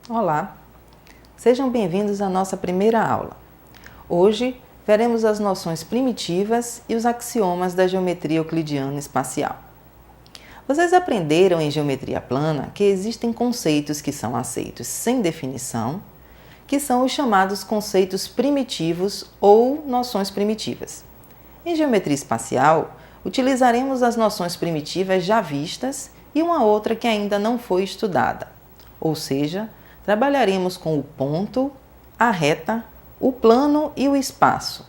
Olá, sejam bem-vindos à nossa primeira aula. Hoje veremos as noções primitivas e os axiomas da geometria euclidiana espacial. Vocês aprenderam em geometria plana que existem conceitos que são aceitos sem definição, que são os chamados conceitos primitivos ou noções primitivas. Em geometria espacial, utilizaremos as noções primitivas já vistas e uma outra que ainda não foi estudada, ou seja, trabalharemos com o ponto, a reta, o plano e o espaço.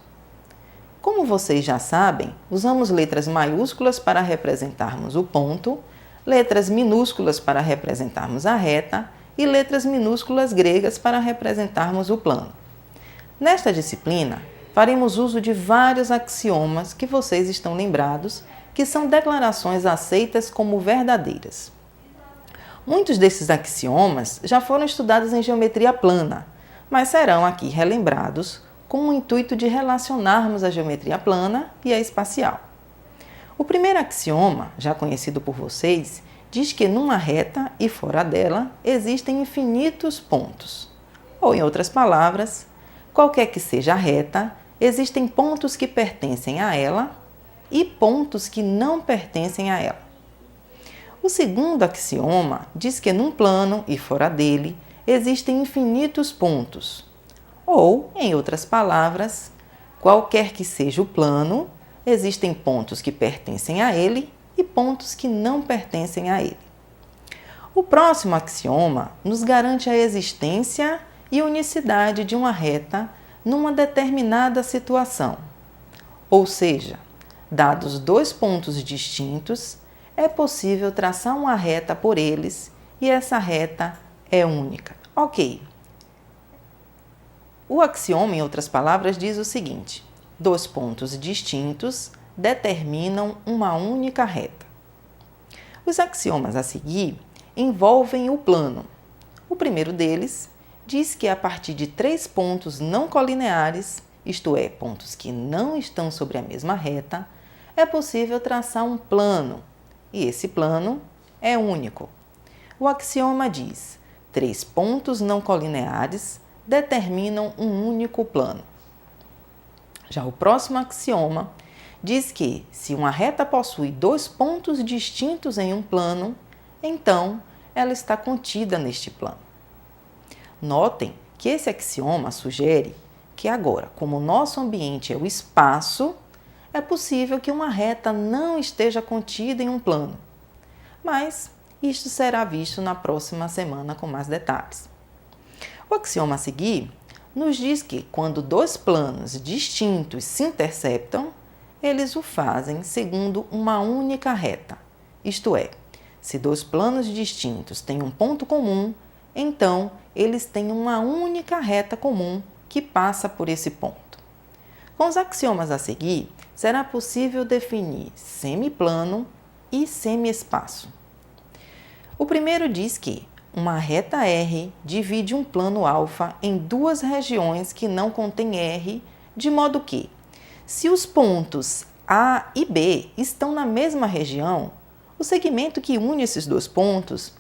Como vocês já sabem, usamos letras maiúsculas para representarmos o ponto, letras minúsculas para representarmos a reta e letras minúsculas gregas para representarmos o plano. Nesta disciplina, faremos uso de vários axiomas que vocês estão lembrados, que são declarações aceitas como verdadeiras. Muitos desses axiomas já foram estudados em geometria plana, mas serão aqui relembrados com o intuito de relacionarmos a geometria plana e a espacial. O primeiro axioma, já conhecido por vocês, diz que numa reta e fora dela existem infinitos pontos. Ou, em outras palavras, qualquer que seja a reta, existem pontos que pertencem a ela e pontos que não pertencem a ela. O segundo axioma diz que num plano e fora dele existem infinitos pontos. Ou, em outras palavras, qualquer que seja o plano, existem pontos que pertencem a ele e pontos que não pertencem a ele. O próximo axioma nos garante a existência e unicidade de uma reta numa determinada situação. Ou seja, dados dois pontos distintos, é possível traçar uma reta por eles e essa reta é única. Ok. O axioma, em outras palavras, diz o seguinte: dois pontos distintos determinam uma única reta. Os axiomas a seguir envolvem o plano. O primeiro deles diz que a partir de três pontos não colineares, isto é, pontos que não estão sobre a mesma reta, é possível traçar um plano. E esse plano é único. O axioma diz: três pontos não colineares determinam um único plano. Já o próximo axioma diz que, se uma reta possui dois pontos distintos em um plano, então ela está contida neste plano. Notem que esse axioma sugere que agora, como o nosso ambiente é o espaço, é possível que uma reta não esteja contida em um plano, mas isto será visto na próxima semana com mais detalhes. O axioma a seguir nos diz que quando dois planos distintos se interceptam, eles o fazem segundo uma única reta. Isto é, se dois planos distintos têm um ponto comum, então eles têm uma única reta comum que passa por esse ponto. Com os axiomas a seguir, será possível definir semiplano e semiespaço. O primeiro diz que uma reta R divide um plano alfa em duas regiões que não contêm R, de modo que, se os pontos A e B estão na mesma região, o segmento que une esses dois pontos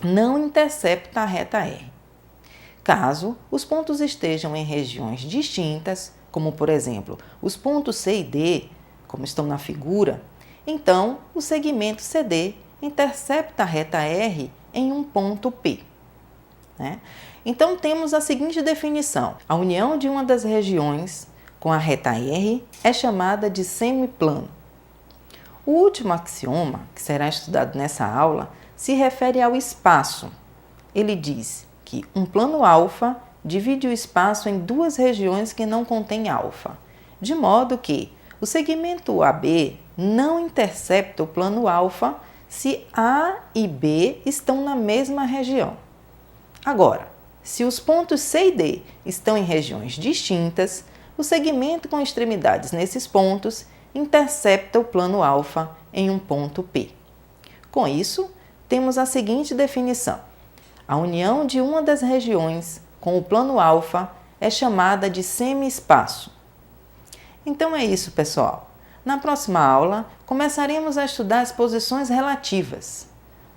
não intercepta a reta R. Caso os pontos estejam em regiões distintas, como por exemplo os pontos C e D, como estão na figura, então o segmento CD intercepta a reta R em um ponto P. Então temos a seguinte definição: a união de uma das regiões com a reta R é chamada de semiplano. O último axioma, que será estudado nessa aula, se refere ao espaço. Ele diz que um plano alfa divide o espaço em duas regiões que não contêm alfa, de modo que o segmento AB não intercepta o plano alfa se A e B estão na mesma região. Agora, se os pontos C e D estão em regiões distintas, o segmento com extremidades nesses pontos intercepta o plano alfa em um ponto P. Com isso, temos a seguinte definição: a união de uma das regiões com o plano alfa é chamada de semiespaço. Então é isso, pessoal. Na próxima aula, começaremos a estudar as posições relativas.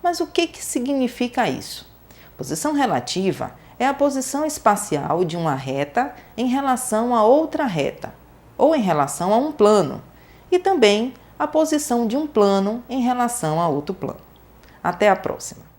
Mas o que significa isso? Posição relativa é a posição espacial de uma reta em relação a outra reta, ou em relação a um plano, e também a posição de um plano em relação a outro plano. Até a próxima!